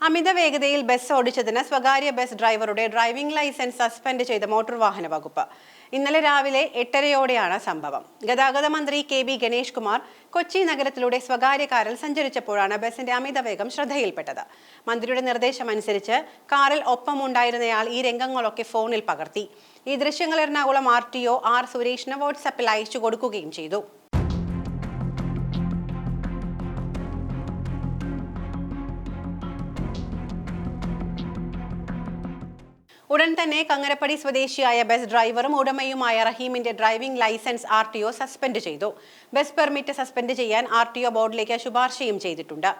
അമിത വേഗതയിൽ ബസ് ഓടിച്ചതിന് സ്വകാര്യ ബസ് ഡ്രൈവറുടെ ഡ്രൈവിംഗ് ലൈസൻസ് സസ്പെൻഡ് ചെയ്ത മോട്ടോർ വാഹന വകുപ്പ്. ഇന്നലെ രാവിലെ 8:30-ഓടെയാണ് സംഭവം. ഗതാഗത മന്ത്രി കെ.ബി. ഗണേഷ് കുമാർ കൊച്ചി നഗരത്തിലൂടെ സ്വകാര്യ കാറിൽ സഞ്ചരിച്ചപ്പോഴാണ് ബസിന്റെ അമിതവേഗം ശ്രദ്ധയിൽപ്പെട്ടത്. മന്ത്രിയുടെ നിർദ്ദേശമനുസരിച്ച് കാറിൽ ഒപ്പമുണ്ടായിരുന്നയാൾ ഈ രംഗങ്ങളൊക്കെ ഫോണിൽ പകർത്തി. ഈ ദൃശ്യങ്ങൾ എറണാകുളം RTO R. സുരേഷിന് വാട്സാപ്പിൽ അയച്ചു കൊടുക്കുകയും ചെയ്തു. ഉടൻ തന്നെ കങ്ങരപ്പടി സ്വദേശിയായ ബസ് ഡ്രൈവറും ഉടമയുമായ റഹീമിന്റെ ഡ്രൈവിംഗ് ലൈസൻസ് RTO സസ്പെൻഡ് ചെയ്തു. ബസ് പെർമിറ്റ് സസ്പെൻഡ് ചെയ്യാൻ RTO ബോർഡിലേക്ക് ശുപാർശയും ചെയ്തിട്ടുണ്ട്.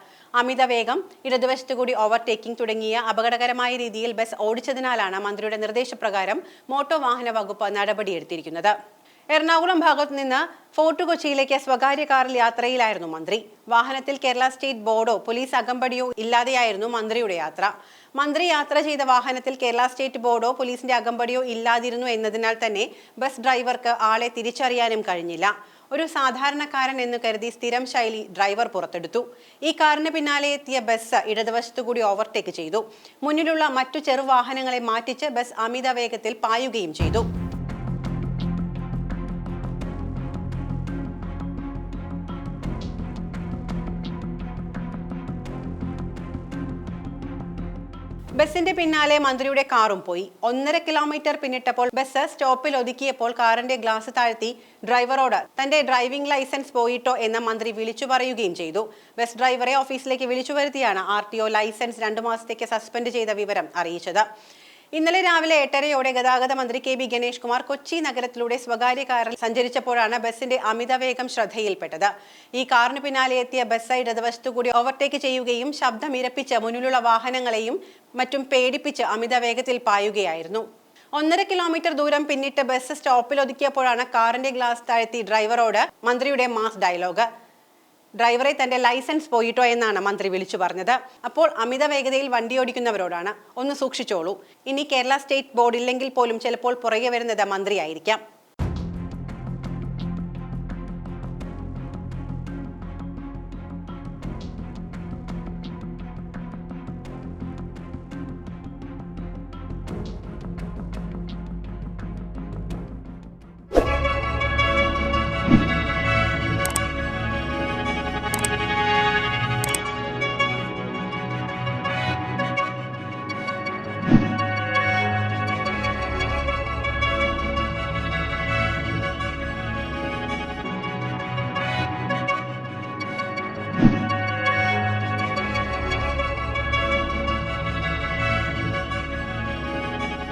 അമിതവേഗം, ഇടതുവശത്തുകൂടി ഓവർടേക്കിംഗ് തുടങ്ങിയ അപകടകരമായ രീതിയിൽ ബസ് ഓടിച്ചതിനാലാണ് മന്ത്രിയുടെ നിർദ്ദേശപ്രകാരം മോട്ടോർ വാഹന വകുപ്പ് നടപടിയെടുത്തിരിക്കുന്നത്. എറണാകുളം ഭാഗത്തു നിന്ന് ഫോർട്ട് കൊച്ചിയിലേക്ക് സ്വകാര്യ കാറിൽ യാത്രയിലായിരുന്നു മന്ത്രി. വാഹനത്തിൽ കേരള സ്റ്റേറ്റ് ബോർഡോ പോലീസ് അകമ്പടിയോ ഇല്ലാതെയായിരുന്നു മന്ത്രിയുടെ യാത്ര. മന്ത്രി യാത്ര ചെയ്ത വാഹനത്തിൽ കേരള സ്റ്റേറ്റ് ബോർഡോ പോലീസിന്റെ അകമ്പടിയോ ഇല്ലാതിരുന്നു എന്നതിനാൽ തന്നെ ബസ് ഡ്രൈവർക്ക് ആളെ തിരിച്ചറിയാനും കഴിഞ്ഞില്ല. ഒരു സാധാരണക്കാരൻ എന്ന് കരുതി സ്ഥിരം ശൈലി ഡ്രൈവർ പുറത്തെടുത്തു. ഈ കാറിന് പിന്നാലെ എത്തിയ ബസ് ഇടതുവശത്തുകൂടി ഓവർടേക്ക് ചെയ്തു. മുന്നിലുള്ള മറ്റു ചെറുവാഹനങ്ങളെ മാറ്റിച്ച് ബസ് അമിത വേഗത്തിൽ പായുകയും ചെയ്തു. ബസിന്റെ പിന്നാലെ മന്ത്രിയുടെ കാറും പോയി. 1.5 കിലോമീറ്റർ പിന്നിട്ടപ്പോൾ ബസ് സ്റ്റോപ്പിൽ ഒതുക്കിയപ്പോൾ കാറിന്റെ ഗ്ലാസ് താഴ്ത്തി ഡ്രൈവറോട് തന്റെ ഡ്രൈവിംഗ് ലൈസൻസ് പോയിട്ടോ എന്ന് മന്ത്രി വിളിച്ചു പറയുകയും ചെയ്തു. ബസ് ഡ്രൈവറെ ഓഫീസിലേക്ക് വിളിച്ചു വരുത്തിയാണ് RTO ലൈസൻസ് 2 മാസത്തേക്ക് സസ്പെൻഡ് ചെയ്ത വിവരം അറിയിച്ചത്. ഇന്നലെ രാവിലെ 8:30-ഓടെ ഗതാഗത മന്ത്രി കെ.ബി. ഗണേഷ് കുമാർ കൊച്ചി നഗരത്തിലൂടെ സ്വകാര്യ കാറിൽ സഞ്ചരിച്ചപ്പോഴാണ് ബസിന്റെ അമിതവേഗം ശ്രദ്ധയിൽപ്പെട്ടത്. ഈ കാറിന് പിന്നാലെ എത്തിയ ബസ് ഇടതുവശത്തുകൂടി ഓവർടേക്ക് ചെയ്യുകയും ശബ്ദമിരപ്പിച്ച് മുന്നിലുള്ള വാഹനങ്ങളെയും മറ്റും പേടിപ്പിച്ച് അമിതവേഗത്തിൽ പായുകയായിരുന്നു. 1.5 കിലോമീറ്റർ ദൂരം പിന്നിട്ട് ബസ് സ്റ്റോപ്പിൽ ഒതുക്കിയപ്പോഴാണ് കാറിന്റെ ഗ്ലാസ് താഴ്ത്തി ഡ്രൈവറോട് മന്ത്രിയുടെ മാസ് ഡയലോഗ്. ഡ്രൈവറെ തന്റെ ലൈസൻസ് പോയിട്ടോ എന്നാണ് മന്ത്രി വിളിച്ചു പറഞ്ഞത്. അപ്പോൾ അമിത വേഗതയിൽ വണ്ടി ഓടിക്കുന്നവരോടാണ്, ഒന്ന് സൂക്ഷിച്ചോളൂ. ഇനി കേരള സ്റ്റേറ്റ് ബോർഡ് ഇല്ലെങ്കിൽ പോലും ചിലപ്പോൾ പുറകെ വരുന്നത് മന്ത്രിയായിരിക്കാം.